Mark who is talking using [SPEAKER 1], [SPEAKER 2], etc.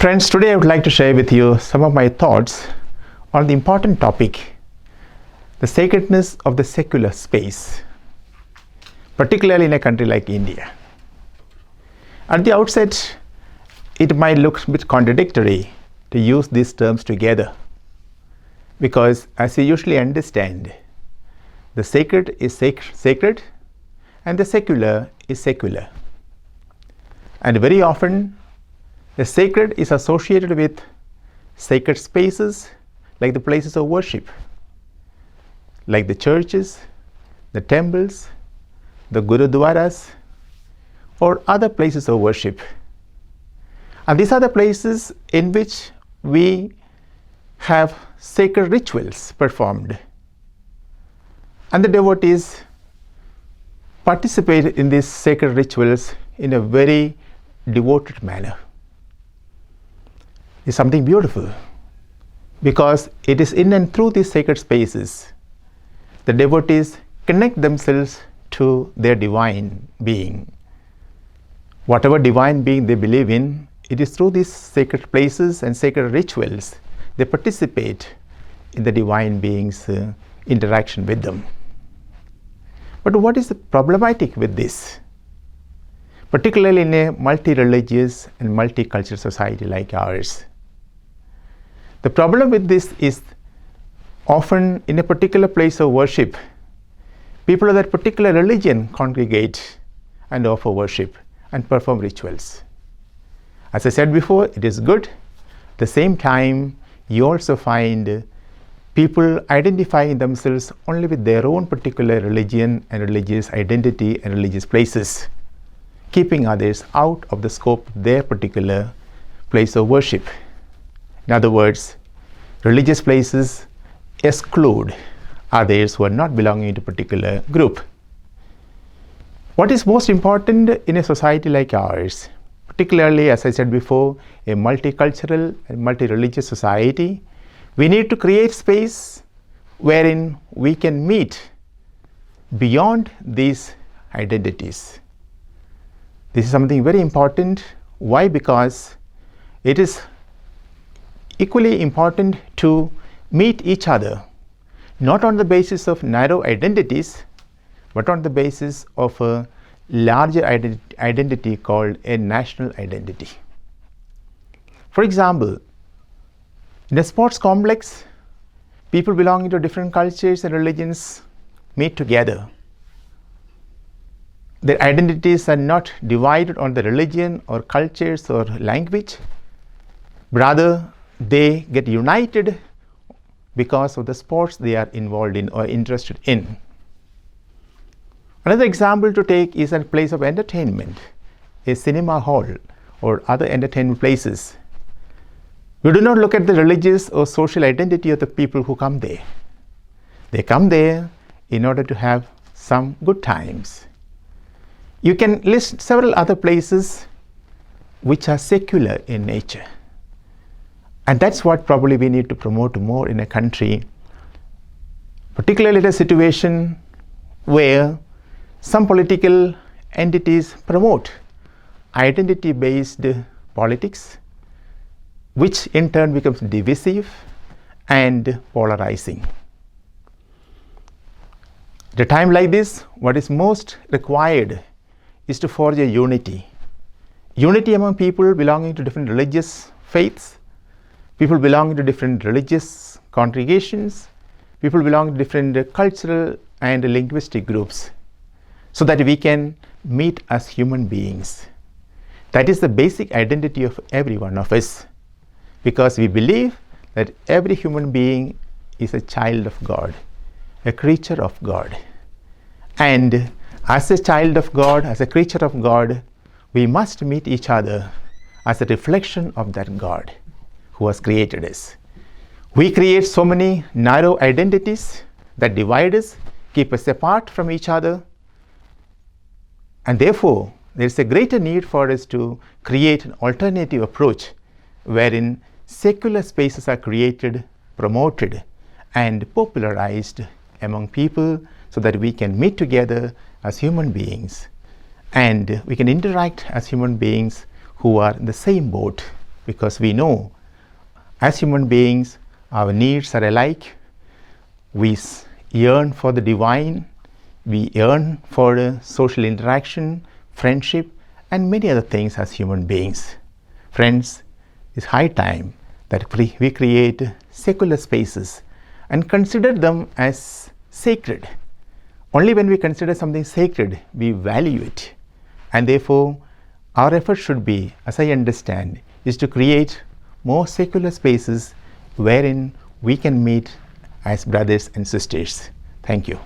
[SPEAKER 1] Friends, today I would like to share with you some of my thoughts on the important topic, the sacredness of the secular space, particularly in a country like India. At the outset, it might look a bit contradictory to use these terms together because, as we usually understand, the sacred is sacred and the secular is secular. And very often, the sacred is associated with sacred spaces like the places of worship, like the churches, the temples, the gurudwaras, or other places of worship. And these are the places in which we have sacred rituals performed. And the devotees participate in these sacred rituals in a very devoted manner. It's something beautiful because it is in and through these sacred spaces the devotees connect themselves to their divine being. Whatever divine being they believe in, it is through these sacred places and sacred rituals they participate in the divine being's interaction with them. But what is the problematic with this? Particularly in a multi-religious and multicultural society like ours. The problem with this is often in a particular place of worship, people of that particular religion congregate and offer worship and perform rituals. As I said before, it is good. At the same time, you also find people identifying themselves only with their own particular religion and religious identity and religious places, keeping others out of the scope of their particular place of worship. In other words, religious places exclude others who are not belonging to a particular group. What is most important in a society like ours, particularly, as I said before, a multicultural and multi-religious society, we need to create space wherein we can meet beyond these identities. This is something very important. Why? Because it is equally important to meet each other, not on the basis of narrow identities, but on the basis of a larger identity called a national identity. For example, in a sports complex, people belonging to different cultures and religions meet together. Their identities are not divided on the religion or cultures or language. Rather, they get united because of the sports they are involved in or interested in. Another example to take is a place of entertainment, a cinema hall or other entertainment places. We do not look at the religious or social identity of the people who come there. They come there in order to have some good times. You can list several other places which are secular in nature. And that's what probably we need to promote more in a country, particularly in a situation where some political entities promote identity-based politics, which in turn becomes divisive and polarizing. At a time like this, what is most required is to forge a unity. Unity among people belonging to different religious faiths, people belonging to different religious congregations, people belonging to different cultural and linguistic groups, so that we can meet as human beings. That is the basic identity of every one of us, because we believe that every human being is a child of God, a creature of God. And as a child of God, as a creature of God, we must meet each other as a reflection of that God who has created us. We create so many narrow identities that divide us, keep us apart from each other, and therefore there is a greater need for us to create an alternative approach wherein secular spaces are created, promoted, and popularized among people so that we can meet together as human beings and we can interact as human beings who are in the same boat, because we know as human beings our needs are alike. We yearn for the divine, we yearn for social interaction, friendship, and many other things as human beings. Friends, it's high time that we create secular spaces and consider them as sacred. Only when we consider something sacred, we value it. And therefore, our effort should be, as I understand, is to create more secular spaces wherein we can meet as brothers and sisters. Thank you.